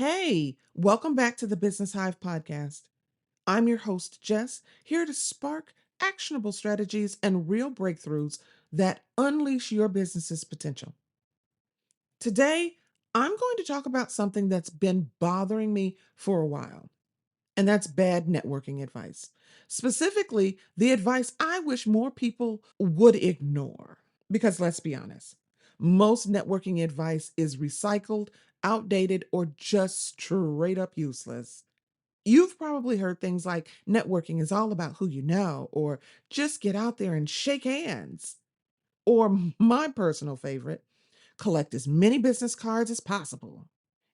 Hey, welcome back to the Business Hive podcast. I'm your host, Jess, here to spark actionable strategies and real breakthroughs that unleash your business's potential. Today, I'm going to talk about something that's been bothering me for a while, and that's bad networking advice. Specifically, the advice I wish more people would ignore. Because let's be honest, most networking advice is recycled, outdated, or just straight up useless. You've probably heard things like networking is all about who you know, or just get out there and shake hands. Or my personal favorite, collect as many business cards as possible.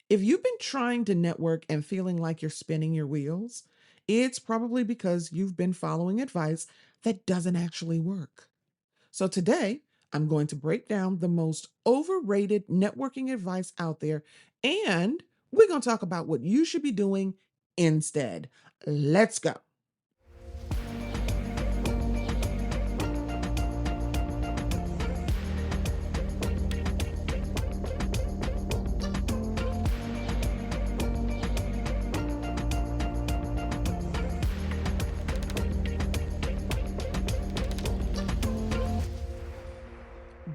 If you've been trying to network and feeling like you're spinning your wheels, it's probably because you've been following advice that doesn't actually work. So today, I'm going to break down the most overrated networking advice out there, and we're going to talk about what you should be doing instead. Let's go.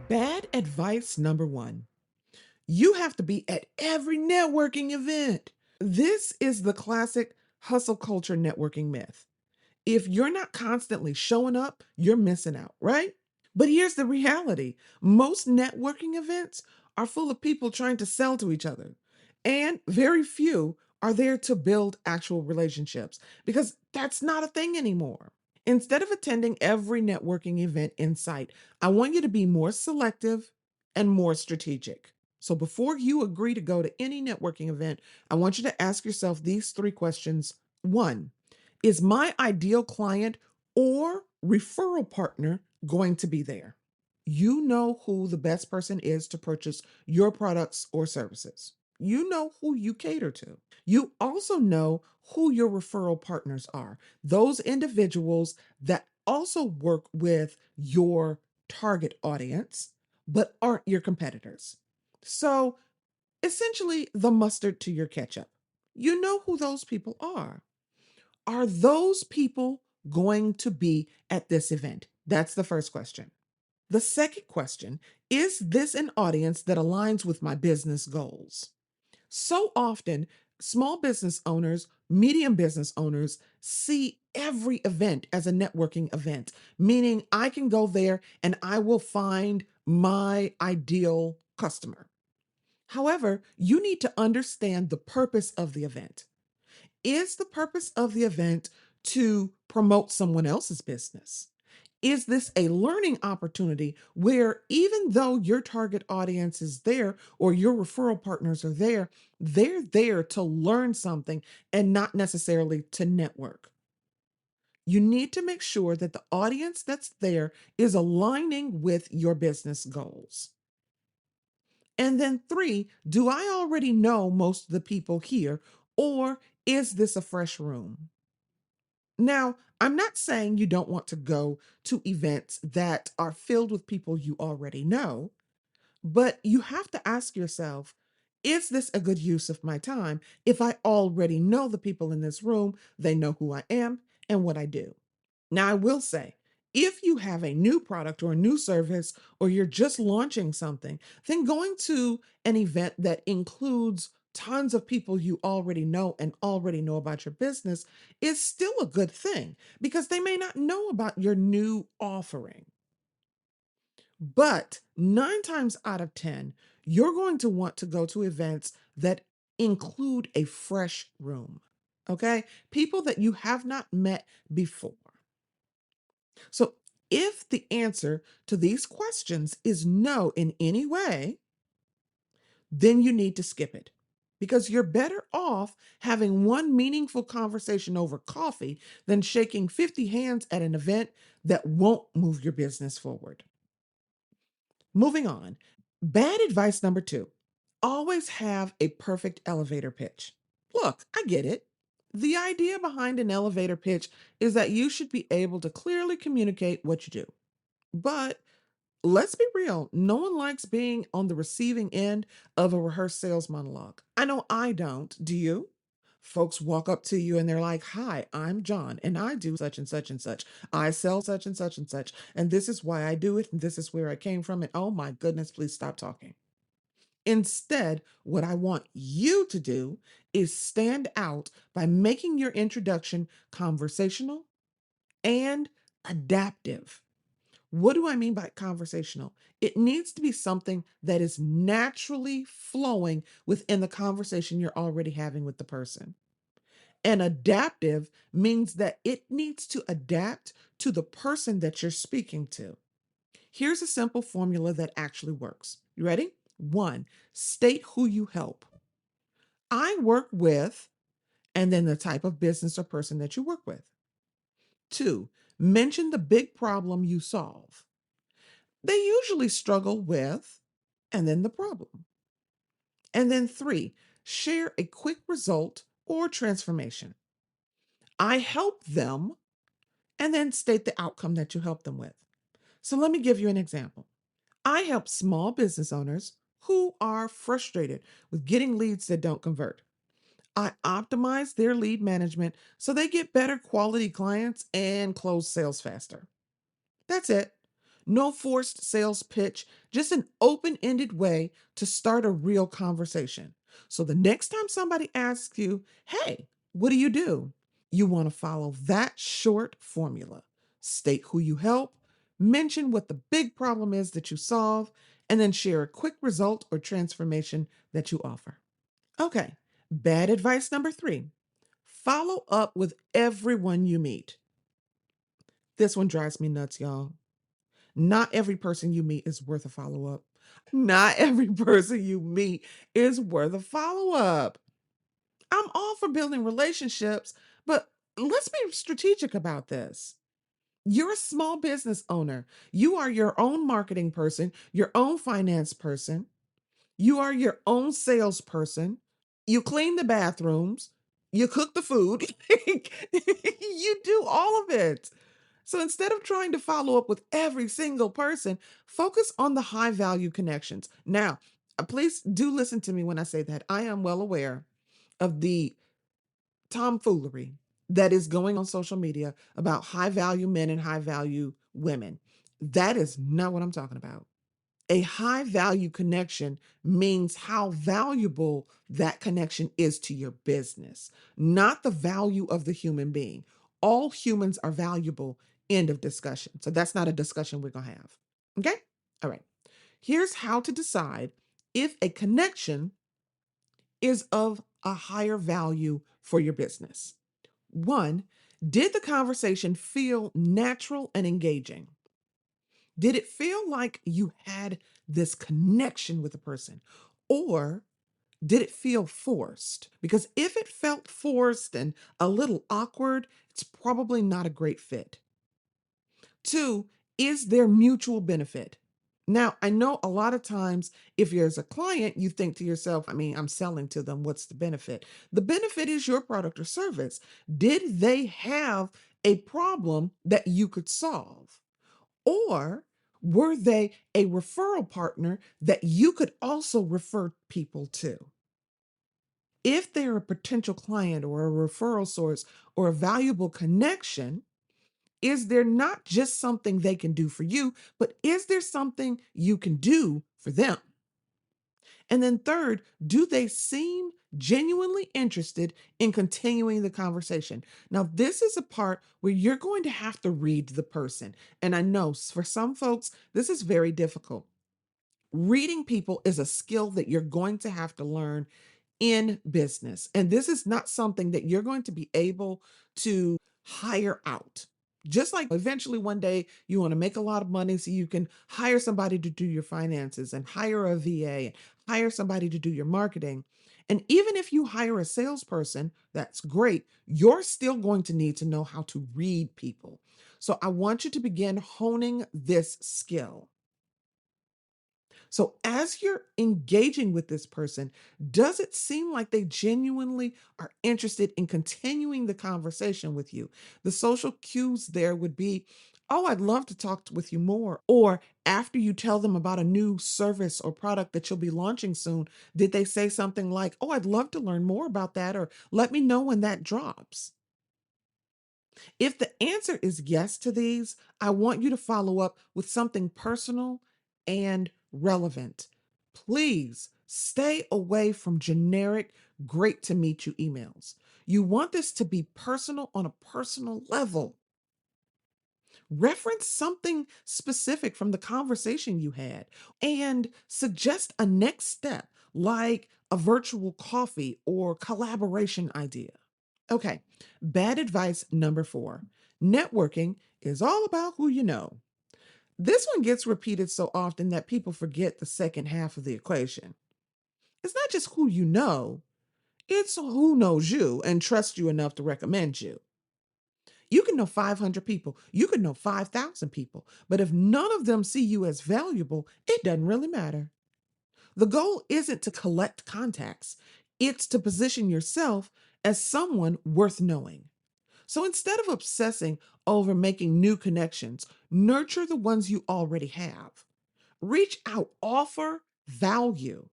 Bad advice number one: you have to be at every networking event. This is the classic hustle culture networking myth. If you're not constantly showing up, you're missing out, right? But here's the reality: most networking events are full of people trying to sell to each other, and very few are there to build actual relationships because that's not a thing anymore. Instead of attending every networking event in sight, I want you to be more selective and more strategic. So before you agree to go to any networking event, I want you to ask yourself these three questions. One, is my ideal client or referral partner going to be there? You know who the best person is to purchase your products or services. You know who you cater to. You also know who your referral partners are, those individuals that also work with your target audience, but aren't your competitors. So essentially, the mustard to your ketchup. You know who those people are. Are those people going to be at this event? That's the first question. The second question: is this an audience that aligns with my business goals? So often, small business owners, medium business owners see every event as a networking event, meaning I can go there and I will find my ideal customer. However, you need to understand the purpose of the event. Is the purpose of the event to promote someone else's business? Is this a learning opportunity where, even though your target audience is there or your referral partners are there, they're there to learn something and not necessarily to network? You need to make sure that the audience that's there is aligning with your business goals. And then three, do I already know most of the people here, or is this a fresh room? Now, I'm not saying you don't want to go to events that are filled with people you already know, but you have to ask yourself, is this a good use of my time if I already know the people in this room, they know who I am and what I do? Now, I will say, if you have a new product or a new service, or you're just launching something, then going to an event that includes tons of people you already know and already know about your business is still a good thing because they may not know about your new offering. But 9 times out of 10, you're going to want to go to events that include a fresh room. Okay? People that you have not met before. So, if the answer to these questions is no in any way, then you need to skip it because you're better off having one meaningful conversation over coffee than shaking 50 hands at an event that won't move your business forward. Moving on, bad advice number two: always have a perfect elevator pitch. Look, I get it. The idea behind an elevator pitch is that you should be able to clearly communicate what you do. But Let's be real. No one likes being on the receiving end of a rehearsed sales monologue. I know I don't. Do you? Folks walk up to you and they're like, "Hi, I'm John, and I do such and such and such. I sell such and such and such. And this is why I do it. And this is where I came from. And oh my goodness, please stop talking." Instead, what I want you to do is stand out by making your introduction conversational and adaptive. What do I mean by conversational? It needs to be something that is naturally flowing within the conversation you're already having with the person. And adaptive means that it needs to adapt to the person that you're speaking to. Here's a simple formula that actually works. You ready? One, state who you help. I work with, and then the type of business or person that you work with. Two, mention the big problem you solve. They usually struggle with, and then the problem. And then three, share a quick result or transformation. I help them, and then state the outcome that you help them with. So let me give you an example. I help small business owners who are frustrated with getting leads that don't convert. I optimize their lead management so they get better quality clients and close sales faster. That's it. No forced sales pitch, just an open ended way to start a real conversation. So the next time somebody asks you, "Hey, what do?" You want to follow that short formula. State who you help, mention what the big problem is that you solve, and then share a quick result or transformation that you offer. Okay, bad advice number three, follow up with everyone you meet. This one drives me nuts, y'all. Not every person you meet is worth a follow up. Not every person you meet is worth a follow up. I'm all for building relationships, but let's be strategic about this. You're a small business owner. You are your own marketing person, your own finance person. You are your own salesperson. You clean the bathrooms. You cook the food. You do all of it. So instead of trying to follow up with every single person, focus on the high value connections. Now, please do listen to me when I say that. I am well aware of the tomfoolery that is going on social media about high value men and high value women. That is not what I'm talking about. A high value connection means how valuable that connection is to your business, not the value of the human being. All humans are valuable. End of discussion. So that's not a discussion we're going to have. Okay? All right. Here's how to decide if a connection is of a higher value for your business. One, did the conversation feel natural and engaging? Did it feel like you had this connection with the person? Or did it feel forced? Because if it felt forced and a little awkward, it's probably not a great fit. Two, is there mutual benefit? Now, I know a lot of times if you're as a client, you think to yourself, I mean, I'm selling to them. What's the benefit? The benefit is your product or service. Did they have a problem that you could solve? Or were they a referral partner that you could also refer people to? If they're a potential client or a referral source or a valuable connection, is there not just something they can do for you, but is there something you can do for them? And then, third, do they seem genuinely interested in continuing the conversation? Now, this is a part where you're going to have to read the person. And I know for some folks, this is very difficult. Reading people is a skill that you're going to have to learn in business. And this is not something that you're going to be able to hire out. Just like eventually one day you want to make a lot of money so you can hire somebody to do your finances and hire a VA and hire somebody to do your marketing. And even if you hire a salesperson, that's great. You're still going to need to know how to read people. So I want you to begin honing this skill. So, as you're engaging with this person, does it seem like they genuinely are interested in continuing the conversation with you? The social cues there would be, Oh, I'd love to talk with you more. Or after you tell them about a new service or product that you'll be launching soon, did they say something like, oh, I'd love to learn more about that, or let me know when that drops? If the answer is yes to these, I want you to follow up with something personal and relevant. Please stay away from generic, great to meet you emails. You want this to be personal on a personal level. Reference something specific from the conversation you had and suggest a next step like a virtual coffee or collaboration idea. Okay, bad advice number 4. Networking is all about who you know. This one gets repeated so often that people forget the second half of the equation. It's not just who you know, it's who knows you and trusts you enough to recommend you. You can know 500 people, you can know 5,000 people, but if none of them see you as valuable, it doesn't really matter. The goal isn't to collect contacts, it's to position yourself as someone worth knowing. So instead of obsessing over making new connections, nurture the ones you already have. Reach out, offer value,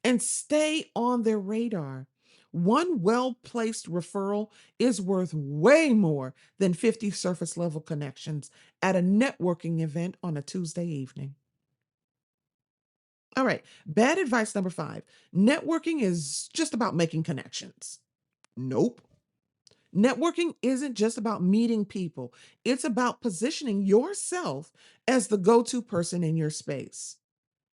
and stay on their radar. One well placed referral is worth way more than 50 surface level connections at a networking event on a Tuesday evening. All right, bad advice number 5. Networking is just about making connections. Nope. Networking isn't just about meeting people, it's about positioning yourself as the go to person in your space.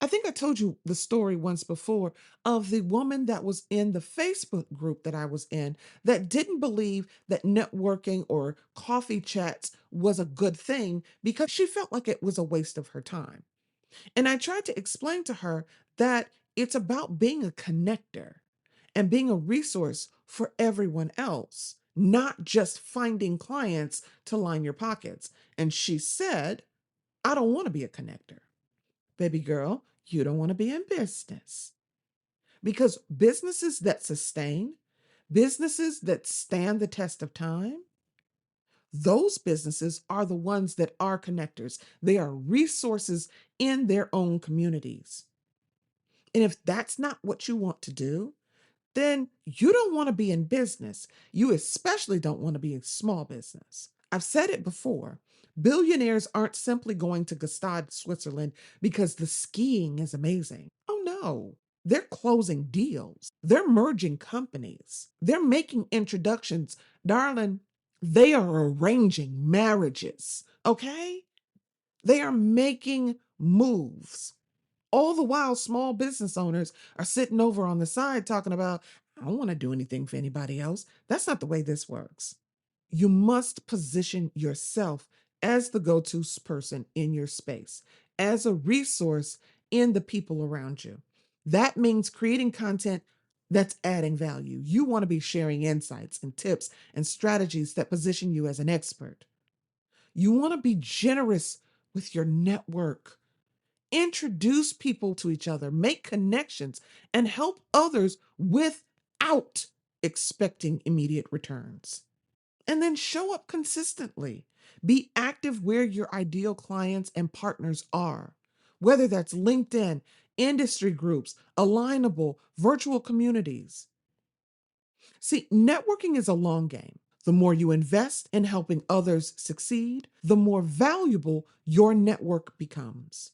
I think I told you the story once before of the woman that was in the Facebook group that I was in that didn't believe that networking or coffee chats was a good thing because she felt like it was a waste of her time. And I tried to explain to her that it's about being a connector and being a resource for everyone else, not just finding clients to line your pockets. And she said, I don't want to be a connector. Baby girl, you don't want to be in business. Because businesses that sustain, businesses that stand the test of time, those businesses are the ones that are connectors. They are resources in their own communities. And if that's not what you want to do, then you don't want to be in business. You especially don't want to be in small business. I've said it before. Billionaires aren't simply going to Gstaad, Switzerland because the skiing is amazing. Oh no. They're closing deals. They're merging companies. They're making introductions. Darling, they are arranging marriages. Okay? They are making moves. All the while, small business owners are sitting over on the side talking about, I don't want to do anything for anybody else. That's not the way this works. You must position yourself as the go to person in your space, as a resource in the people around you. That means creating content that's adding value. You want to be sharing insights and tips and strategies that position you as an expert. You want to be generous with your network. Introduce people to each other, make connections, and help others without expecting immediate returns. And then show up consistently. Be active where your ideal clients and partners are, whether that's LinkedIn, industry groups, alignable, virtual communities. See, networking is a long game. The more you invest in helping others succeed, the more valuable your network becomes.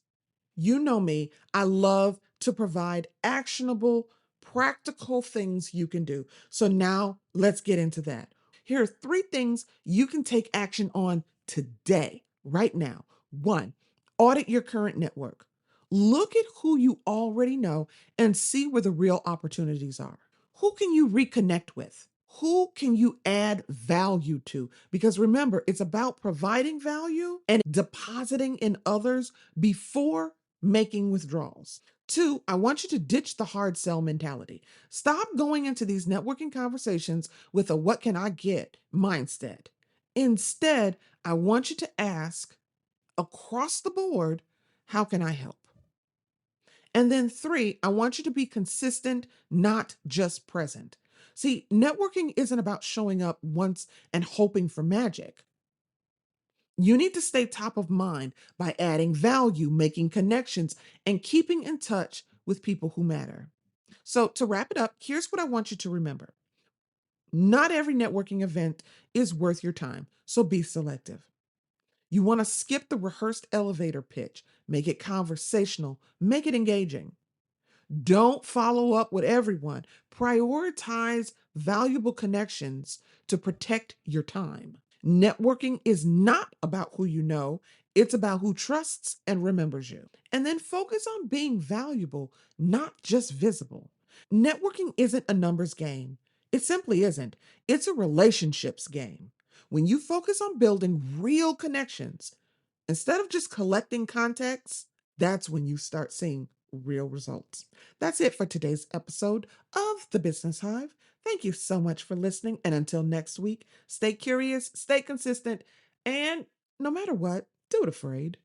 You know me, I love to provide actionable, practical things you can do. So now let's get into that. Here are 3 things you can take action on today, right now. 1, audit your current network. Look at who you already know and see where the real opportunities are. Who can you reconnect with? Who can you add value to? Because remember, it's about providing value and depositing in others before making withdrawals. 2, I want you to ditch the hard sell mentality. Stop going into these networking conversations with a what can I get mindset. Instead, I want you to ask across the board, how can I help? And then 3, I want you to be consistent, not just present. See, networking isn't about showing up once and hoping for magic. You need to stay top of mind by adding value, making connections, and keeping in touch with people who matter. So, to wrap it up, here's what I want you to remember: not every networking event is worth your time, so be selective. You want to skip the rehearsed elevator pitch, make it conversational, make it engaging. Don't follow up with everyone. Prioritize valuable connections to protect your time. Networking is not about who you know, it's about who trusts and remembers you. And then focus on being valuable, not just visible. Networking isn't a numbers game. It simply isn't. It's a relationships game. When you focus on building real connections, instead of just collecting contacts, that's when you start seeing real results. That's it for today's episode of the Business Hive. Thank you so much for listening. And until next week, stay curious, stay consistent, and no matter what, do it afraid.